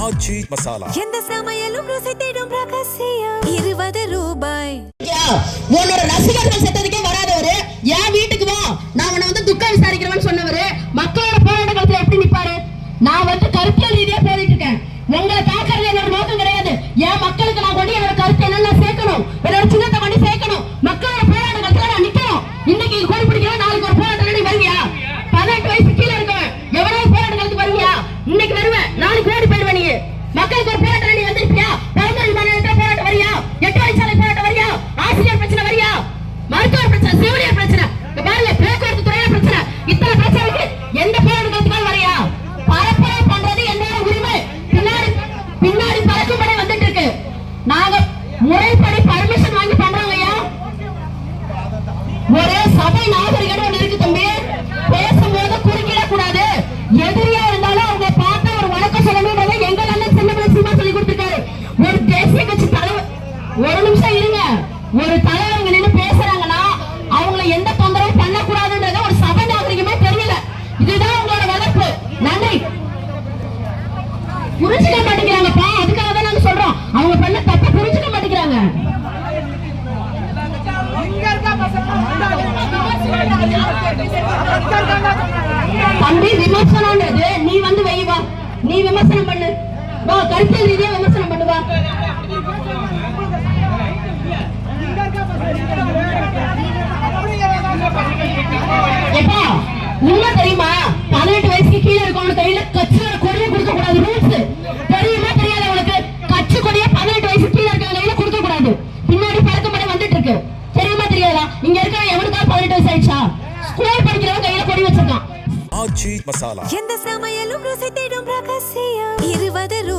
ஆச்சி மசாலா. எந்த சமையலும் ருசி தேடும் ரகசியம் 20 ரூபாய். உன்னோட ரசிகர்கள் செத்ததுக்கே வராதவரு என் வீட்டுக்கு வா, நான் உன்னை வந்து துக்கம் விசாரிக்கிறவன்னு சொன்னவரு மக்களோட போராட்ட காலத்துல எப்படி நிப்பாரு? நான் வந்து கருத்தியல் ரீதியா போராடிட்டு இருக்கேன். உங்களை தாக்குறது என்னோட நோக்கம் கிடையாது. என் மக்களுக்கு நான் கொண்டு என்னோட கருத்தை என்னென்ன சேர்க்கணும், என்னோட சின்னத்தை கொண்டு சேர்க்கணும். மக்களோட போராட்ட காலத்துல நான் நிக்கணும். இன்னைக்கு கோடி பிடிக்கிறோம், நாளைக்கு ஒரு போராட்டம் நீ வருவியா? 18 வயசு கீழே இருக்கவன் எவ்வளவு போராட்ட காலத்துக்கு வருவியா? இன்னைக்கு வருவேன், நாளைக்கு ஓடி போயிடுவேன். நீ மக்களுக்கு ஒரு போராட்டம் நீ வந்திருப்பியா? பரந்தூர் மாநிலத்துல போராட்டம் வரியா? 8 வயசாலை போராட்டம் வரியா? ஆசிரியர் பிரச்சனை வரியா? மருத்துவர் பிரச்சனை, செவிலியர் பிரச்சனை, பாருங்க போக்குவரத்து துறையில பிரச்சனை, இத்தனை பிரச்சனைக்கு எந்த போராட்டத்துக்கு வரியா? பரப்புரை பண்றது என்னோட உரிமை. பின்னாடி பறக்கும்படி வந்துட்டு இருக்கு. நாங்க முறைப்படி பர்மிஷன் வாங்கி பண்றோம் ஐயா. ஒரே சபை நாகரிகம் ஒன்று இருக்கு தம்பி. பேசும்போது குறுக்கிட கூடாது. எதிரியா இருந்தாலும் அவங்க பார்த்து ஒரு வணக்கம் சொல்லணும்ன்றதை எங்க அண்ணன் சின்ன சீமா சொல்லி கொடுத்திருக்காரு. ஒரு தேசிய கட்சி தலைவர், ஒரு நிமிஷம் இருங்க, ஒரு தலைவர் இங்க நின்று பேசுறாங்கன்னா அவங்கள எந்த தொந்தரவும் பண்ணக்கூடாதுன்றத ஒரு சபை நாகரிகமே தெரியல. இதுதான் உங்களோட வளர்ப்பு. நன்றி. புரிஞ்சுக்க மாட்டேங்கிறாங்கப்பா, அதுக்காக தான் நாங்க சொல்றோம். அவங்க பண்ண தப்ப புரிஞ்சுக்க மாட்டேங்கிறாங்க. தம்பி விமர்சனம்ன்றது நீ வந்து வை வா, நீ விமர்சனம் பண்ணு வா, கருத்தியல் ரீதியா விமர்சனம் பண்ணு வா. எப்பா உண்மை தெரியுமா? 18 வயசுக்கு கீழே இருக்கவங்க கையில கட்சியோட கொடியை கொடுக்க கூடாது. ரூல்ஸ் தெரியுமா தெரியாத உனக்கு? கட்சி கொடியை 18 வயசு கீழே இருக்கவங்க கையில கொடுக்க கூடாது. பின்னாடி பறக்கும்படி வந்துட்டு இருக்கு. தெரியுமா தெரியாதா? இங்க இருக்கிற எவனுக்கா 18 வயசு ஆயிடுச்சா? ஸ்கூல் படிக்கிறவங்க கையில கொடி வச்சிருக்கான். ஆச்சி மசாலா. எந்த சமையலும் ருசி தேடும் ரகசியம் 20 ரூபாய்.